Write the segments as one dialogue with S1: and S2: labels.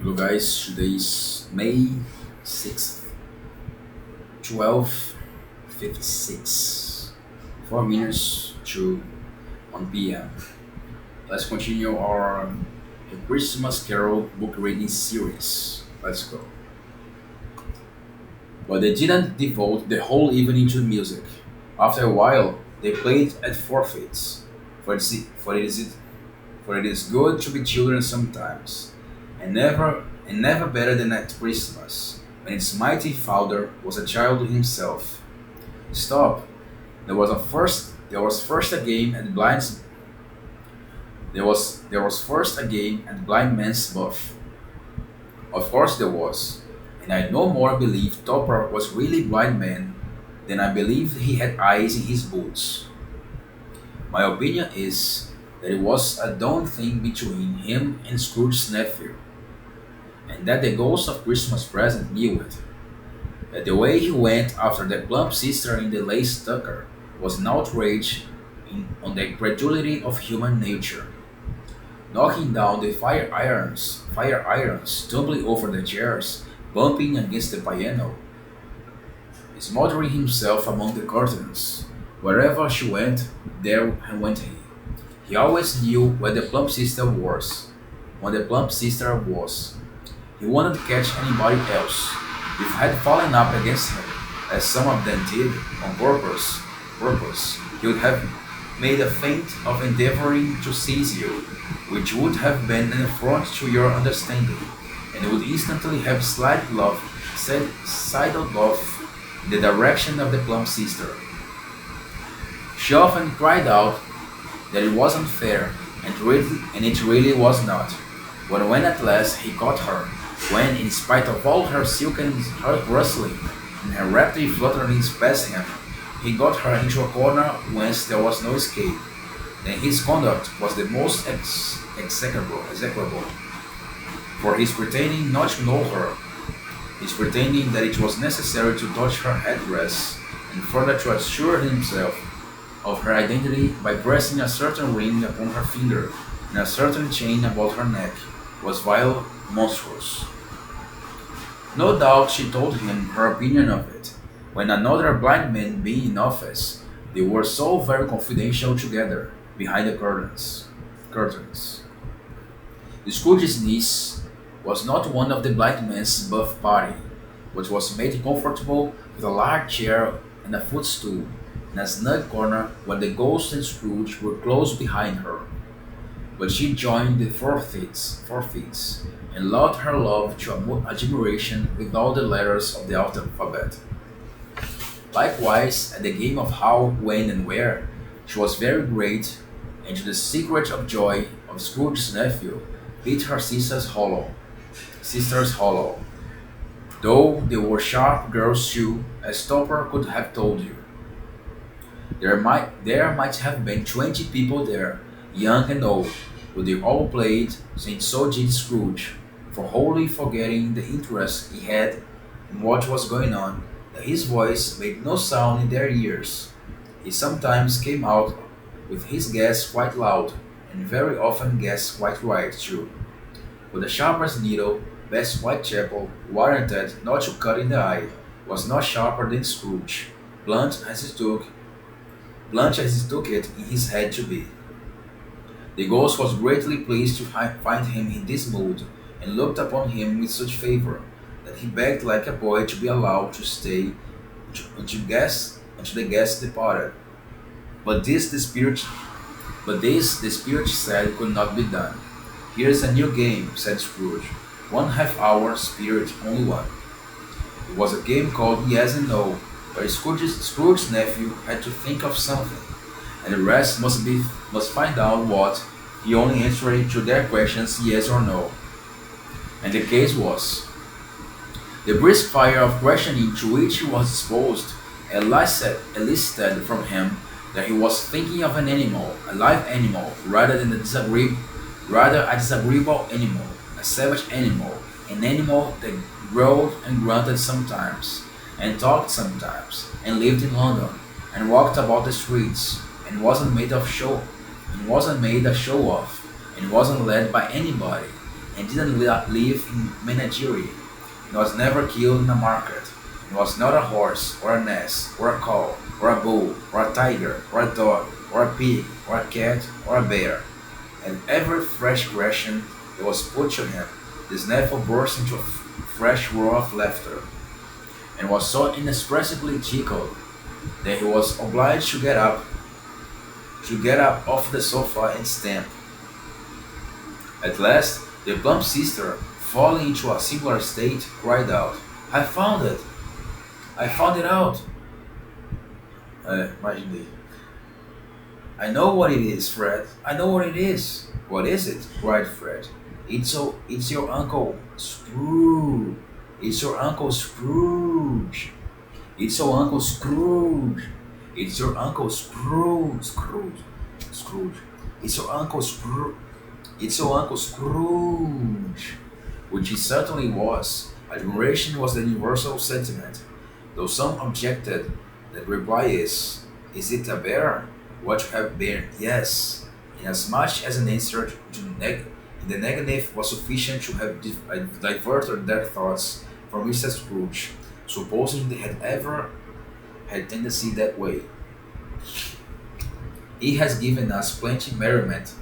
S1: Hello guys, today is May 6th, 12:56, 4 minutes to 1 p.m. Let's continue our Christmas Carol book reading series. Let's go. But they didn't devote the whole evening to music. After a while, they played at forfeits, for it is, for it is, for it is good to be children sometimes, and never better than at Christmas, when its mighty founder was a child himself. Stop! There was first a game at blind man's buff. Of course there was, and I no more believe Topper was really blind man than I believe he had eyes in his boots. My opinion is that it was a done thing between him and Scrooge's nephew, and that the ghost of Christmas present knew it. That the way he went after the plump sister in the lace tucker was an outrage on the credulity of human nature. Knocking down the fire irons, tumbling over the chairs, bumping against the piano, smothering himself among the curtains. Wherever she went, there went he. He always knew where the plump sister was. When the plump sister was, he wouldn't catch anybody else. If had fallen up against him, as some of them did, on purpose, he would have made a feint of endeavoring to seize you, which would have been an affront to your understanding, and would instantly have sidled off in the direction of the plump sister. She often cried out that it wasn't fair, and it really was not. But when at last he caught her, when, in spite of all her silken heart rustling and her rapidly fluttering past him, he got her into a corner whence there was no escape, then his conduct was the most execrable. For his pretending not to know her, his pretending that it was necessary to touch her headdress, and further to assure himself of her identity by pressing a certain ring upon her finger and a certain chain about her neck, was vile, monstrous. No doubt she told him her opinion of it, when another blind man being in office, they were so very confidential together, behind the curtains. Scrooge's niece was not one of the blind man's buff party, but was made comfortable with a large chair and a footstool, in a snug corner where the ghost and Scrooge were close behind her. But she joined the forfeits, and loved her love to admiration with all the letters of the alphabet. Likewise, at the game of how, when, and where, she was very great, and to the secret of joy of Scrooge's nephew, beat her sisters hollow, though they were sharp girls too, as Topper could have told you. There might have been 20 people there, young and old, but they all played, and so did Scrooge, for wholly forgetting the interest he had in what was going on, that his voice made no sound in their ears. He sometimes came out with his guess quite loud, and very often guessed quite right too. But the sharpest needle, Best Whitechapel, warranted not to cut in the eye, was not sharper than Scrooge, blunt as he took it in his head to be. The ghost was greatly pleased to find him in this mood, and looked upon him with such favor, that he begged like a boy to be allowed to stay until the guests departed. But this the spirit said could not be done. Here's a new game, said Scrooge. 1/2 hour, spirit, only one. It was a game called Yes and No, where Scrooge's nephew had to think of something, and the rest must find out what, he only answering to their questions yes or no. And the case was. The brisk fire of questioning to which he was exposed elicited from him that he was thinking of an animal, a live animal, rather a disagreeable animal, a savage animal, an animal that growled and grunted sometimes, and talked sometimes, and lived in London, and walked about the streets, and wasn't made a show of, and wasn't led by anybody, and didn't live in menagerie, and was never killed in a market, and was not a horse, or an ass, or a cow, or a bull, or a tiger, or a dog, or a pig, or a cat, or a bear. And every fresh question that was put to him, this nephew burst into a fresh roar of laughter, and was so inexpressibly tickled that he was obliged to get up off the sofa and stamp. At last, the plump sister, falling into a similar state, cried out, I found it! I found it out! Imaginei. I know what it is, Fred. I know what it is. What is it? Cried Fred. It's your uncle Scrooge. It's your uncle Scrooge. It's your uncle Scrooge. It's your uncle Scrooge. Scrooge. It's your uncle Scrooge. It's your uncle Scrooge. Which it certainly was. Admiration was the universal sentiment, though some objected. The reply is it a bear? What you have bear? Yes. Inasmuch as an answer in the negative was sufficient to have diverted their thoughts from Mr. Scrooge, supposing they had ever had tendency that way. He has given us plenty merriment,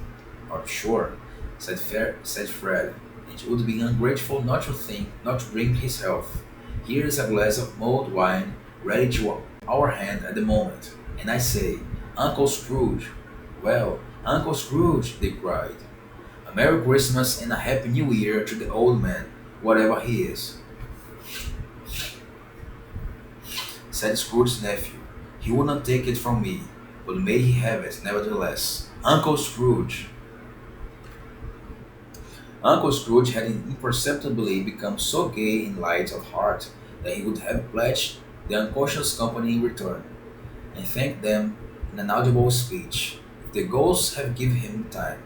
S1: I'm sure, said Fred. It would be ungrateful not to drink his health. Here is a glass of mulled wine ready to our hand at the moment. And I say, Uncle Scrooge. Well, Uncle Scrooge, they cried. A Merry Christmas and a Happy New Year to the old man, whatever he is, said Scrooge's nephew. He would not take it from me, but may he have it, nevertheless. Uncle Scrooge. Uncle Scrooge had imperceptibly become so gay in light of heart that he would have pledged the unconscious company in return, and thanked them in an audible speech, if the ghosts have given him time.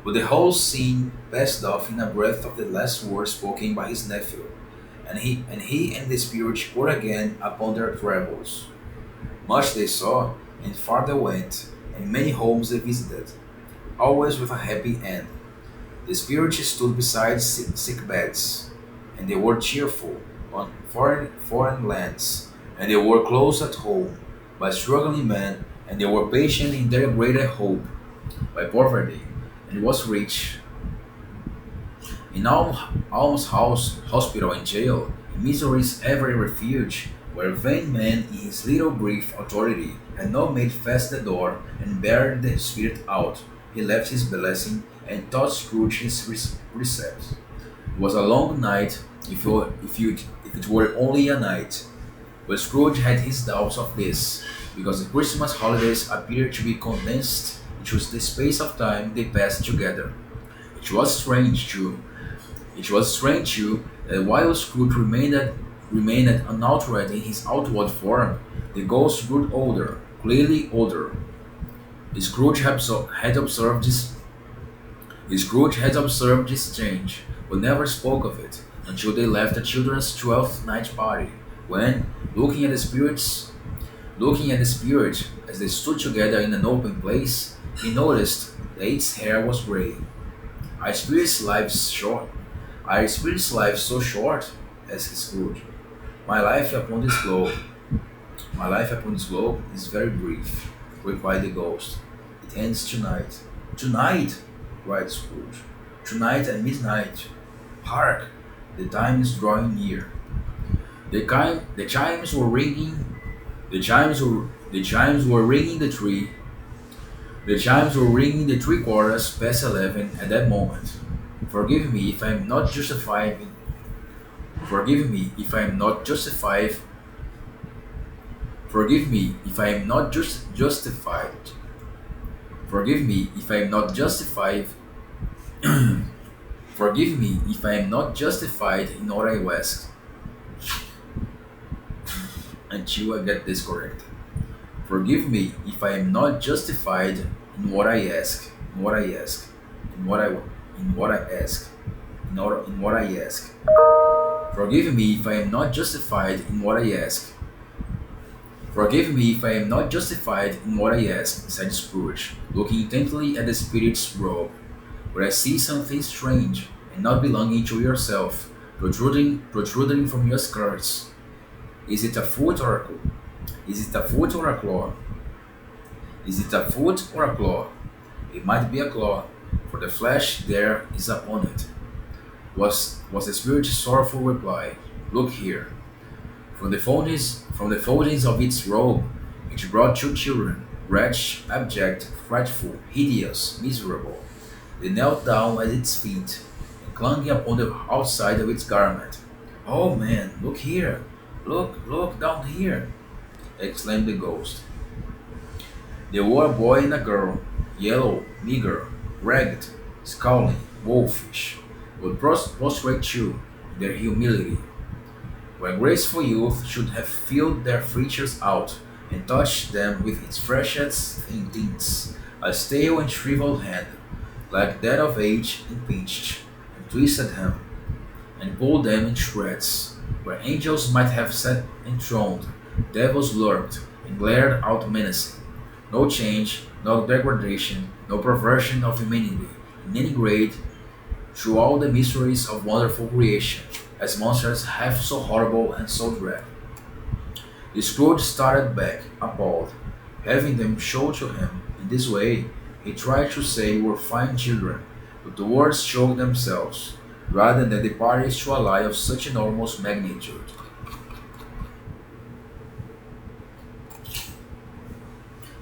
S1: But the whole scene passed off in a breath of the last words spoken by his nephew, and he and the spirit were again upon their travels. Much they saw, and far they went, and many homes they visited, always with a happy end. The spirit stood beside sick beds, and they were cheerful on foreign lands, and they were close at home by struggling men, and they were patient in their greater hope by poverty, and was rich. In almshouse, hospital, and jail, in misery's every refuge, where vain man in his little brief authority had not made fast the door and barred the spirit out, he left his blessing and taught Scrooge his precepts. It was a long night, if it were only a night, but Scrooge had his doubts of this, because the Christmas holidays appeared to be condensed into the space of time they passed together. It was strange too. That while Scrooge remained unaltered in his outward form, the ghost grew older, clearly older. Scrooge had observed this change, but never spoke of it until they left the children's 12th night party, when, looking at the spirit as they stood together in an open place, he noticed that its hair was grey. Are spirits' lives short? Are spirits' lives so short? Asked Scrooge. My life upon this globe, is very brief, replied the ghost. It ends tonight. Tonight, cried Scrooge. Tonight at midnight. Hark! The time is drawing near. The chimes were ringing. The chimes were ringing the three. The chimes were ringing the 3 quarters past 11 at that moment. Forgive me if I am not justified. Forgive me if I am not justified. Forgive me if I am not justified. Forgive me if I am not justified. Forgive me if I am not justified in what I ask. Until I get this correct. Forgive me if I am not justified in what I ask. In what I ask. In what I ask. In what I ask. Forgive me if I am not justified in what I ask. Forgive me if I am not justified in what I ask, said Scrooge, looking intently at the spirit's robe. But I see something strange. and not belonging to yourself, protruding from your skirts. Is it a foot or a claw? Is it a foot or a claw? Is it a foot or a claw? It might be a claw, for the flesh there is upon it. Was the spirit's sorrowful reply. Look here. From the foldings of its robe, it brought two children, wretched, abject, frightful, hideous, miserable. They knelt down at its feet, and clung upon the outside of its garment. Oh man, look here! Look down here! Exclaimed the ghost. They were a boy and a girl, yellow, meager, ragged, scowling, wolfish, but prostrate too, in their humility, where graceful youth should have filled their features out, and touched them with its freshest tints, a stale and shriveled hand, like that of age, impeached, and twisted them, and pulled them in shreds, where angels might have sat enthroned, devils lurked, and glared out menacing. No change, no degradation, no perversion of humanity, in any grade, through all the mysteries of wonderful creation, as monsters half so horrible and so dread. The Scrooge started back, appalled, having them show to him. In this way, he tried to say we were fine children, but the words choked themselves, rather than the parties to a lie of such enormous magnitude.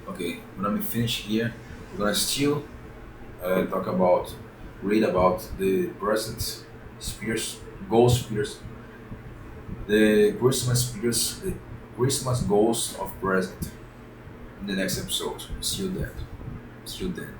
S1: Okay, when we finish here, we're gonna still talk about, read about the present spears, ghost spears, the Christmas ghost of present in the next episode. See you then. See you then.